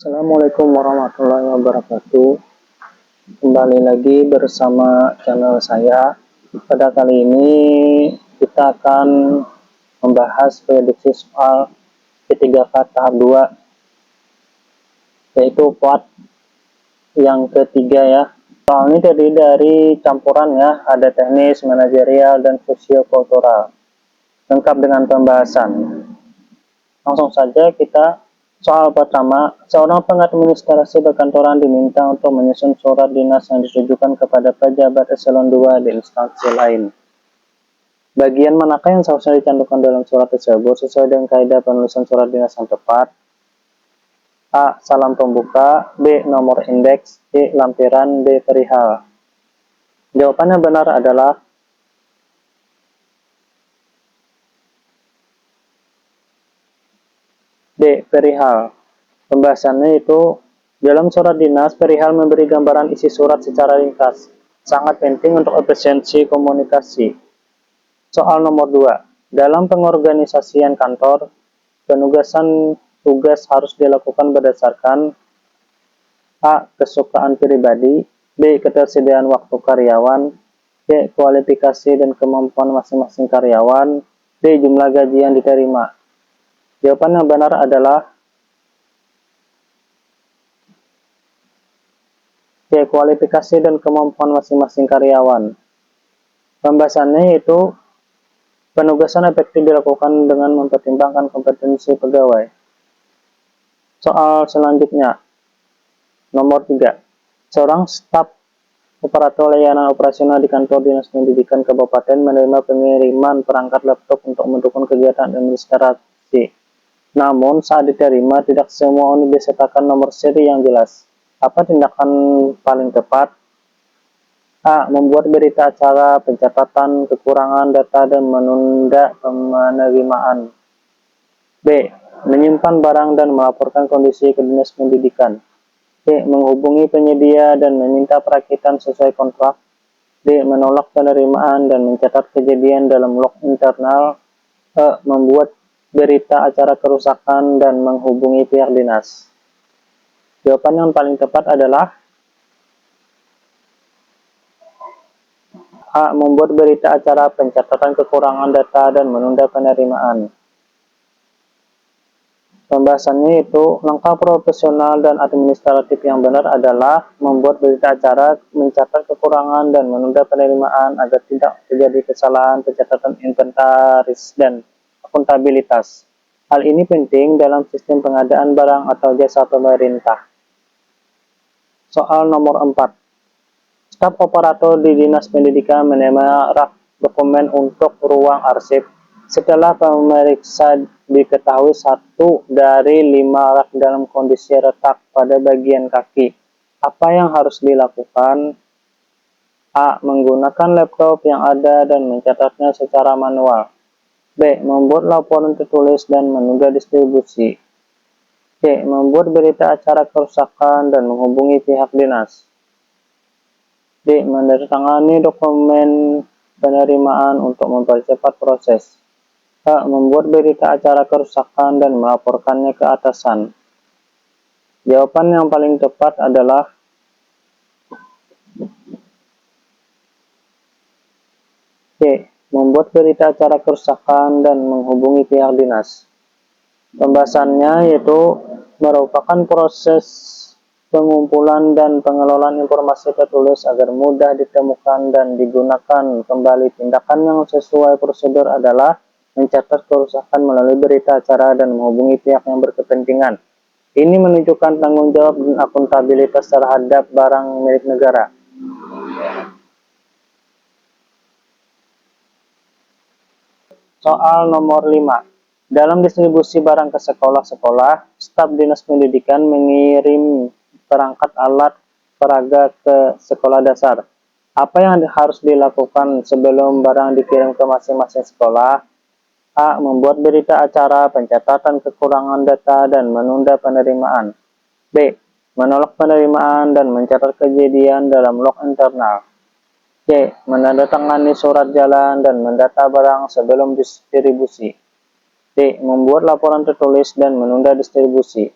Assalamualaikum warahmatullahi wabarakatuh. Kembali lagi bersama channel saya. Pada kali ini kita akan membahas prediksi soal P3K tahap 2, yaitu part yang ketiga ya. Soal ini terdiri dari campuran ya, ada teknis, manajerial, dan sosiokultural. Lengkap dengan pembahasan. Langsung saja kita. Soal pertama, seorang pengadministrasi perkantoran diminta untuk menyusun surat dinas yang ditujukan kepada pejabat eselon 2 di instansi lain. Bagian manakah yang seharusnya dicantumkan dalam surat tersebut sesuai dengan kaidah penulisan surat dinas yang tepat? A. Salam pembuka, B. Nomor indeks, C. Lampiran, D. Perihal. Jawaban yang benar adalah D. Perihal. Pembahasannya itu, dalam surat dinas, perihal memberi gambaran isi surat secara ringkas. Sangat penting untuk efisiensi komunikasi. Soal nomor 2. Dalam pengorganisasian kantor, penugasan tugas harus dilakukan berdasarkan A. Kesukaan pribadi, B. Ketersediaan waktu karyawan, C. Kualifikasi dan kemampuan masing-masing karyawan, D. Jumlah gaji yang diterima. Jawaban yang benar adalah C. Kualifikasi dan kemampuan masing-masing karyawan. Pembahasannya yaitu penugasan efektif dilakukan dengan mempertimbangkan kompetensi pegawai. Soal selanjutnya, nomor 3. Seorang staf operator layanan operasional di kantor Dinas Pendidikan Kabupaten menerima pengiriman perangkat laptop untuk mendukung kegiatan administrasi. Namun, saat diterima, tidak semua unit disertakan nomor seri yang jelas. Apa tindakan paling tepat? A. Membuat berita acara pencatatan kekurangan data dan menunda penerimaan. B. Menyimpan barang dan melaporkan kondisi ke Dinas Pendidikan. C. Menghubungi penyedia dan meminta perakitan sesuai kontrak. D. Menolak penerimaan dan mencatat kejadian dalam log internal. E. Membuat berita acara kerusakan dan menghubungi pihak dinas. Jawaban yang paling tepat adalah A. Membuat berita acara pencatatan kekurangan data dan menunda penerimaan. Pembahasannya itu, langkah profesional dan administratif yang benar adalah membuat berita acara, mencatat kekurangan dan menunda penerimaan agar tidak terjadi kesalahan pencatatan inventaris dan akuntabilitas. Hal ini penting dalam sistem pengadaan barang atau jasa pemerintah. Soal nomor 4. Staf operator di Dinas Pendidikan menerima rak dokumen untuk ruang arsip. Setelah pemeriksa diketahui 1 dari 5 rak dalam kondisi retak pada bagian kaki. Apa yang harus dilakukan? A. Menggunakan laptop yang ada dan mencatatnya secara manual. B. Membuat laporan tertulis dan menunda distribusi. C. Membuat berita acara kerusakan dan menghubungi pihak dinas. D. Menandatangani dokumen penerimaan untuk mempercepat proses. A. Membuat berita acara kerusakan dan melaporkannya ke atasan. Jawaban yang paling tepat adalah C. Membuat berita acara kerusakan dan menghubungi pihak dinas. Pembahasannya yaitu merupakan proses pengumpulan dan pengelolaan informasi tertulis agar mudah ditemukan dan digunakan kembali. Tindakan yang sesuai prosedur adalah mencatat kerusakan melalui berita acara dan menghubungi pihak yang berkepentingan. Ini menunjukkan tanggung jawab dan akuntabilitas terhadap barang milik negara. Soal nomor 5. Dalam distribusi barang ke sekolah-sekolah, staf Dinas Pendidikan mengirim perangkat alat peraga ke sekolah dasar. Apa yang harus dilakukan sebelum barang dikirim ke masing-masing sekolah? A. Membuat berita acara pencatatan kekurangan data dan menunda penerimaan. B. Menolak penerimaan dan mencatat kejadian dalam log internal. C. Menandatangani surat jalan dan mendata barang sebelum distribusi. D. Membuat laporan tertulis dan menunda distribusi.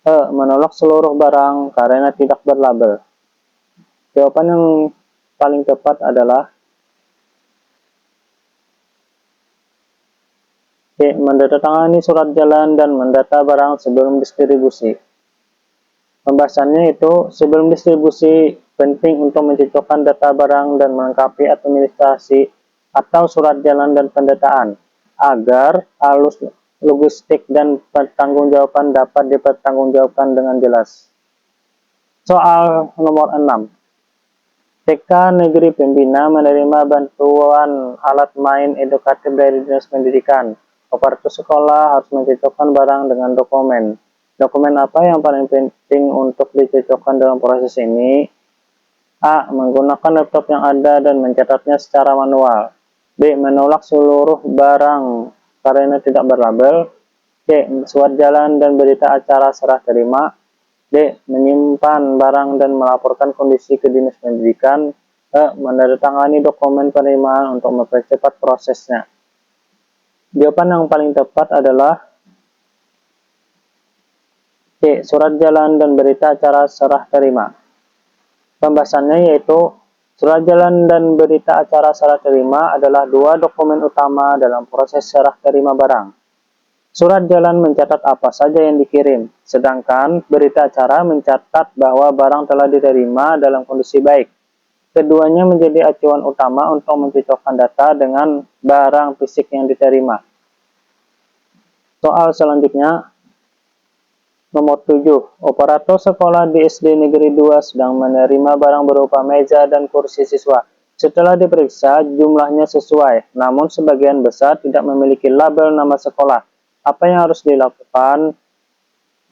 Menolak seluruh barang karena tidak berlabel. Jawaban yang paling tepat adalah C. Menandatangani surat jalan dan mendata barang sebelum distribusi. Pembahasannya itu, sebelum distribusi, penting untuk mencocokkan data barang dan melengkapi administrasi atau surat jalan dan pendataan, agar alus logistik dan pertanggungjawaban dapat dipertanggungjawabkan dengan jelas. Soal nomor 6. TK Negeri Pembina menerima bantuan alat main edukatif dari Dinas Pendidikan. Operator sekolah harus mencocokkan barang dengan dokumen. Dokumen apa yang paling penting untuk dicocokkan dalam proses ini? A. Menggunakan laptop yang ada dan mencatatnya secara manual. B. Menolak seluruh barang karena tidak berlabel. C. Surat jalan dan berita acara serah terima. D. Menyimpan barang dan melaporkan kondisi ke Dinas Pendidikan. E. Menandatangani dokumen penerimaan untuk mempercepat prosesnya. Jawaban yang paling tepat adalah C. Surat jalan dan berita acara serah terima. Pembahasannya yaitu, surat jalan dan berita acara serah terima adalah dua dokumen utama dalam proses serah terima barang. Surat jalan mencatat apa saja yang dikirim, sedangkan berita acara mencatat bahwa barang telah diterima dalam kondisi baik. Keduanya menjadi acuan utama untuk mencocokkan data dengan barang fisik yang diterima. Soal selanjutnya, nomor 7. Operator sekolah di SD Negeri 2 sedang menerima barang berupa meja dan kursi siswa. Setelah diperiksa, jumlahnya sesuai, namun sebagian besar tidak memiliki label nama sekolah. Apa yang harus dilakukan?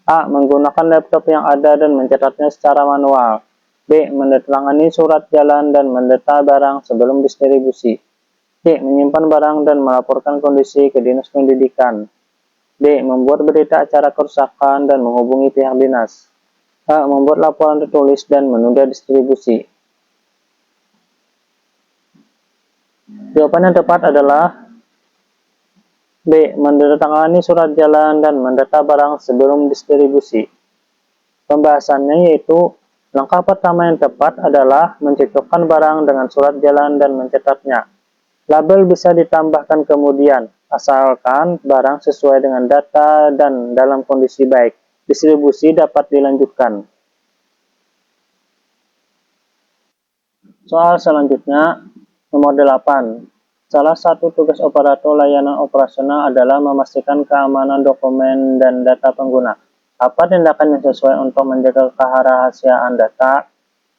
A. Menggunakan laptop yang ada dan mencatatnya secara manual. B. Menandatangani surat jalan dan mendata barang sebelum distribusi. C. Menyimpan barang dan melaporkan kondisi ke Dinas Pendidikan. D. Membuat berita acara kerusakan dan menghubungi pihak dinas. A. Membuat laporan tertulis dan menunda distribusi. Jawaban yang tepat adalah B. Menandatangani surat jalan dan mendata barang sebelum distribusi. Pembahasannya yaitu, langkah pertama yang tepat adalah mencocokkan barang dengan surat jalan dan mencatatnya. Label bisa ditambahkan kemudian, asalkan barang sesuai dengan data dan dalam kondisi baik. Distribusi dapat dilanjutkan. Soal selanjutnya, nomor 8. Salah satu tugas operator layanan operasional adalah memastikan keamanan dokumen dan data pengguna. Apa tindakan yang sesuai untuk menjaga kerahasiaan data?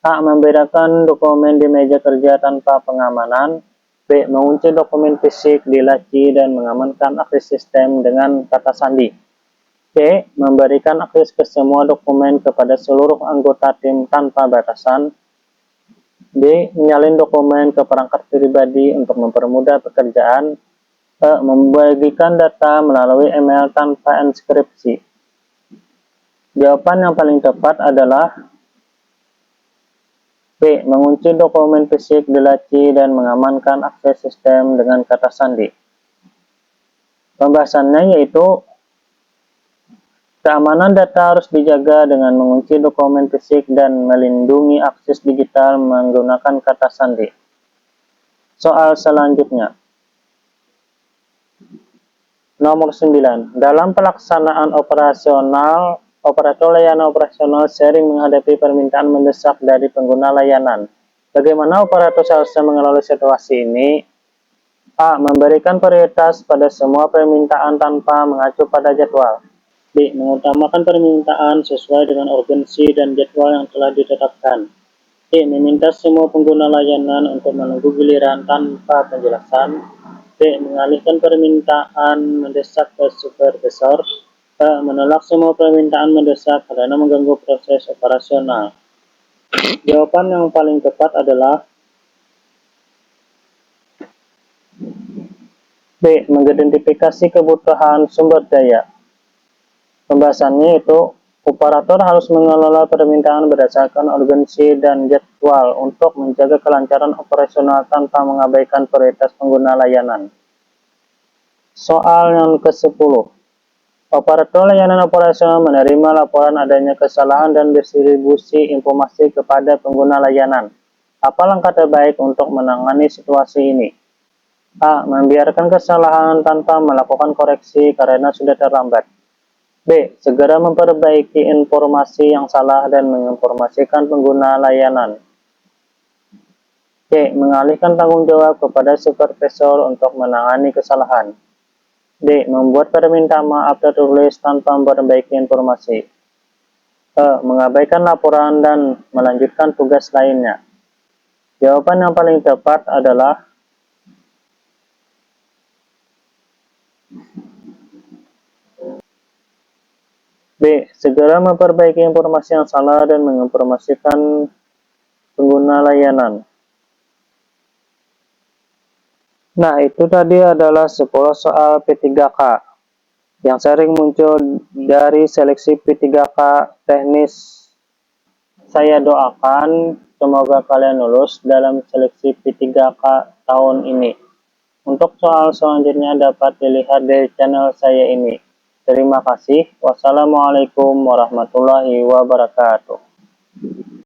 A. Membedakan dokumen di meja kerja tanpa pengamanan. B. Mengunci dokumen fisik di laci dan mengamankan akses sistem dengan kata sandi. C. Memberikan akses ke semua dokumen kepada seluruh anggota tim tanpa batasan. D. Menyalin dokumen ke perangkat pribadi untuk mempermudah pekerjaan. E. Membagikan data melalui email tanpa enskripsi. Jawaban yang paling tepat adalah B. Mengunci dokumen fisik di laci dan mengamankan akses sistem dengan kata sandi. Pembahasannya yaitu, keamanan data harus dijaga dengan mengunci dokumen fisik dan melindungi akses digital menggunakan kata sandi. Soal selanjutnya, nomor 9. Dalam pelaksanaan operasional, operator layanan operasional sering menghadapi permintaan mendesak dari pengguna layanan. Bagaimana operator seharusnya mengelola situasi ini? A. Memberikan prioritas pada semua permintaan tanpa mengacu pada jadwal. B. Mengutamakan permintaan sesuai dengan urgensi dan jadwal yang telah ditetapkan. C. Meminta semua pengguna layanan untuk menunggu giliran tanpa penjelasan. D. Mengalihkan permintaan mendesak ke supervisor. E. Menolak semua permintaan mendesak karena mengganggu proses operasional. Jawaban yang paling tepat adalah B. Mengidentifikasi kebutuhan sumber daya. Pembahasannya itu, operator harus mengelola permintaan berdasarkan urgensi dan jadwal untuk menjaga kelancaran operasional tanpa mengabaikan prioritas pengguna layanan. Soal yang ke-10. Operator layanan operasional menerima laporan adanya kesalahan dan distribusi informasi kepada pengguna layanan. Apa langkah terbaik untuk menangani situasi ini? A. Membiarkan kesalahan tanpa melakukan koreksi karena sudah terlambat. B. Segera memperbaiki informasi yang salah dan menginformasikan pengguna layanan. C. Mengalihkan tanggung jawab kepada supervisor untuk menangani kesalahan. D. Membuat permintaan maaf tertulis tanpa memperbaiki informasi. E. Mengabaikan laporan dan melanjutkan tugas lainnya. Jawaban yang paling tepat adalah B. Segera memperbaiki informasi yang salah dan menginformasikan pengguna layanan. Nah, itu tadi adalah 10 soal P3K yang sering muncul dari seleksi P3K teknis. Saya doakan semoga kalian lulus dalam seleksi P3K tahun ini. Untuk soal selanjutnya dapat dilihat di channel saya ini. Terima kasih. Wassalamualaikum warahmatullahi wabarakatuh.